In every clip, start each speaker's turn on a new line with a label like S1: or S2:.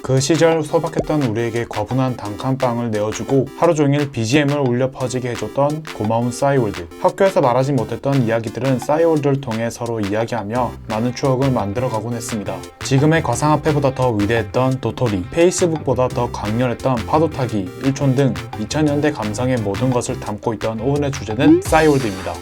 S1: 그 시절 소박했던 우리에게 거분한 단칸방을 내어주고 하루 종일 BGM을 울려 퍼지게 해줬던 고마운 싸이월드. 학교에서 말하지 못했던 이야기들은 싸이월드를 통해 서로 이야기하며 많은 추억을 만들어가곤 했습니다. 지금의 가상화폐보다 더 위대했던 도토리, 페이스북보다 더 강렬했던 파도타기, 일촌 등 2000년대 감성의 모든 것을 담고 있던 오늘의 주제는 싸이월드입니다.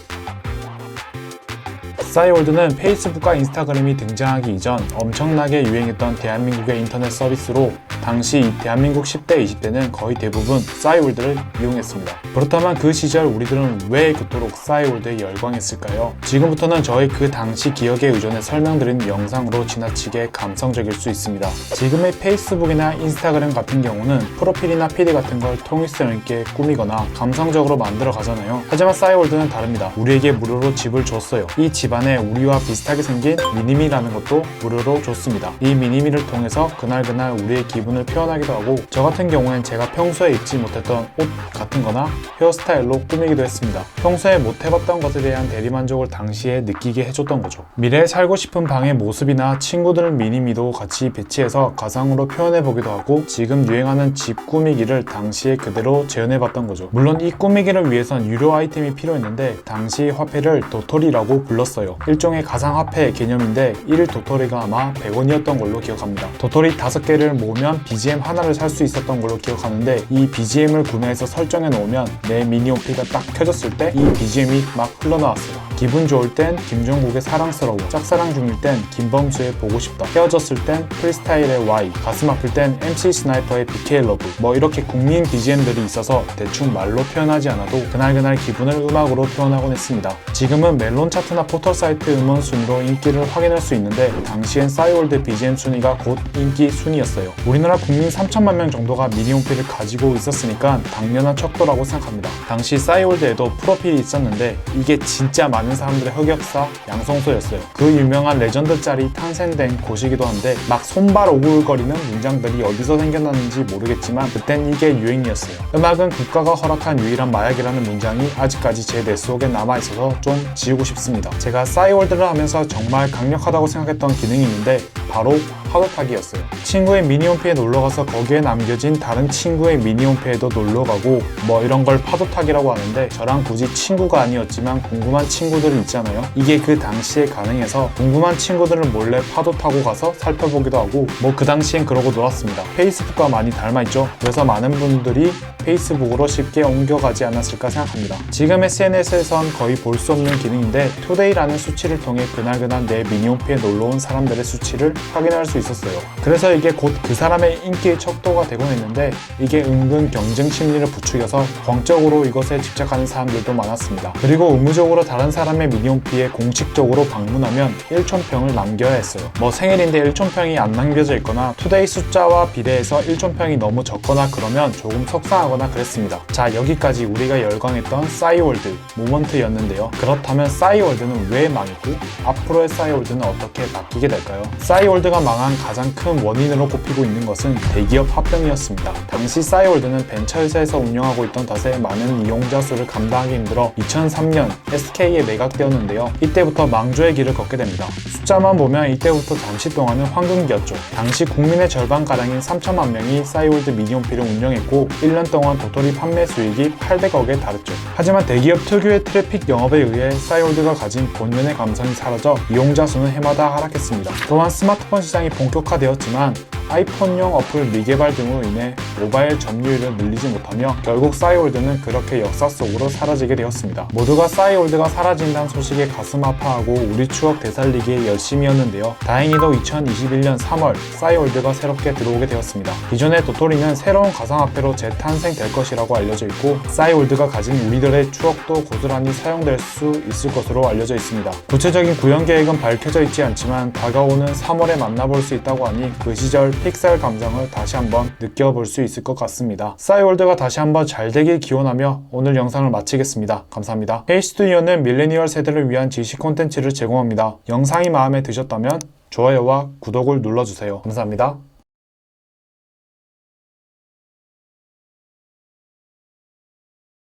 S1: 싸이월드는 페이스북과 인스타그램이 등장하기 이전 엄청나게 유행했던 대한민국의 인터넷 서비스로 당시 대한민국 10대, 20대는 거의 대부분 싸이월드를 이용했습니다. 그렇다면 그 시절 우리들은 왜 그토록 싸이월드에 열광했을까요? 지금부터는 저의 그 당시 기억에 의존해 설명드린 영상으로 지나치게 감성적일 수 있습니다. 지금의 페이스북이나 인스타그램 같은 경우는 프로필이나 피드 같은 걸 통일성 있게 꾸미거나 감성적으로 만들어 가잖아요. 하지만 싸이월드는 다릅니다. 우리에게 무료로 집을 줬어요. 이 집안에 우리와 비슷하게 생긴 미니미라는 것도 무료로 줬습니다. 이 미니미를 통해서 그날그날 우리의 기분을 표현하기도 하고, 저 같은 경우엔 제가 평소에 입지 못했던 옷 같은 거나 헤어스타일로 꾸미기도 했습니다. 평소에 못 해봤던 것에 대한 대리만족을 당시에 느끼게 해줬던 거죠. 미래에 살고 싶은 방의 모습이나 친구들 미니미도 같이 배치해서 가상으로 표현해보기도 하고, 지금 유행하는 집 꾸미기를 당시에 그대로 재현해봤던 거죠. 물론 이 꾸미기를 위해선 유료 아이템이 필요했는데 당시 화폐를 도토리라고 불렀어요. 일종의 가상화폐 개념인데 1 도토리가 아마 100원이었던 걸로 기억합니다. 도토리 5개를 모으면 BGM 하나를 살 수 있었던 걸로 기억하는데, 이 BGM을 구매해서 설정해 놓으면 내 미니홈피가 딱 켜졌을 때 이 BGM이 막 흘러나왔어요. 기분 좋을 땐 김종국의 사랑스러워, 짝사랑 중일 땐 김범수의 보고 싶다, 헤어졌을 땐 프리스타일의 Y, 가슴 아플 땐 MC 스나이퍼의 BK 러브, 뭐 이렇게 국민 BGM들이 있어서 대충 말로 표현하지 않아도 그날그날 기분을 음악으로 표현하곤 했습니다. 지금은 멜론 차트나 포털 사이트 음원 순위로 인기를 확인할 수 있는데, 당시엔 싸이월드 BGM 순위가 곧 인기 순위였어요. 우리나라 국민 3천만 명 정도가 미니홈피를 가지고 있었으니까 당연한 척도라고 생각합니다. 당시 싸이월드에도 프로필이 있었는데 이게 진짜 많은 사람들의 흑역사 양성소였어요. 그 유명한 레전드 짤이 탄생된 곳이기도 한데, 막 손발 오글거리는 문장들이 어디서 생겨났는지 모르겠지만 그땐 이게 유행이었어요. 음악은 국가가 허락한 유일한 마약이라는 문장이 아직까지 제 뇌 속에 남아있어서 좀 지우고 싶습니다. 제가 싸이월드를 하면서 정말 강력하다고 생각했던 기능이 있는데 바로 파도타기였어요. 친구의 미니홈피에 놀러가서 거기에 남겨진 다른 친구의 미니홈피에도 놀러가고, 뭐 이런 걸 파도타기라고 하는데, 저랑 굳이 친구가 아니었지만 궁금한 친구들이 있잖아요. 이게 그 당시에 가능해서 궁금한 친구들을 몰래 파도 타고 가서 살펴보기도 하고, 뭐 그 당시엔 그러고 놀았습니다. 페이스북과 많이 닮아있죠. 그래서 많은 분들이 페이스북으로 쉽게 옮겨가지 않았을까 생각합니다. 지금 SNS에선 거의 볼 수 없는 기능인데, 투데이라는 수치를 통해 그날그날 내 미니홈피에 놀러온 사람들의 수치를 확인할 수 있었어요. 그래서 이게 곧 그 사람의 인기의 척도가 되곤 했는데, 이게 은근 경쟁 심리를 부추겨서 광적으로 이것에 집착하는 사람들도 많았습니다. 그리고 의무적으로 다른 사람의 미니홈피에 공식적으로 방문하면 1촌평을 남겨야 했어요. 뭐 생일인데 1촌평이 안 남겨져 있거나 투데이 숫자와 비례해서 1촌평이 너무 적거나 그러면 조금 속상하거나 그랬습니다. 자, 여기까지 우리가 열광했던 싸이월드 모먼트였는데요. 그렇다면 싸이월드는 왜 망했고 앞으로의 싸이월드는 어떻게 바뀌게 될까요? 싸이월드가 망한 가장 큰 원인으로 꼽히고 있는 것은 대기업 합병이었습니다. 당시 싸이월드는 벤처회사에서 운영하고 있던 탓에 많은 이용자 수를 감당하기 힘들어 2003년 SK에 매각되었는데요. 이때부터 망조의 길을 걷게 됩니다. 숫자만 보면 이때부터 잠시 동안은 황금기였죠. 당시 국민의 절반가량인 3천만 명이 싸이월드 미니홈피를 운영했고 1년 동안 도토리 판매 수익이 800억에 달했죠. 하지만 대기업 특유의 트래픽 영업에 의해 싸이월드가 가진 본연의 감성이 사라져 이용자 수는 해마다 하락했습니다. 또한 스마트폰 시장이 본격화되었지만 아이폰용 어플 미개발 등으로 인해 모바일 점유율을 늘리지 못하며 결국 싸이월드는 그렇게 역사 속으로 사라지게 되었습니다. 모두가 싸이월드가 사라진다는 소식에 가슴 아파하고 우리 추억 되살리기에 열심이었는데요. 다행히도 2021년 3월 싸이월드가 새롭게 들어오게 되었습니다. 기존의 도토리는 새로운 가상화폐로 재탄생될 것이라고 알려져 있고, 싸이월드가 가진 우리들의 추억도 고스란히 사용될 수 있을 것으로 알려져 있습니다. 구체적인 구현 계획은 밝혀져 있지 않지만 다가오는 3월에 만나볼 수 있다고 하니 그 시절 픽셀 감성을 다시 한번 느껴볼 수 있을 것 같습니다. 싸이월드가 다시 한번 잘 되길 기원하며 오늘 영상을 마치겠습니다. 감사합니다. H스튜디오는 밀레니얼 세대를 위한 지식 콘텐츠를 제공합니다. 영상이 마음에 드셨다면 좋아요와 구독을 눌러주세요. 감사합니다.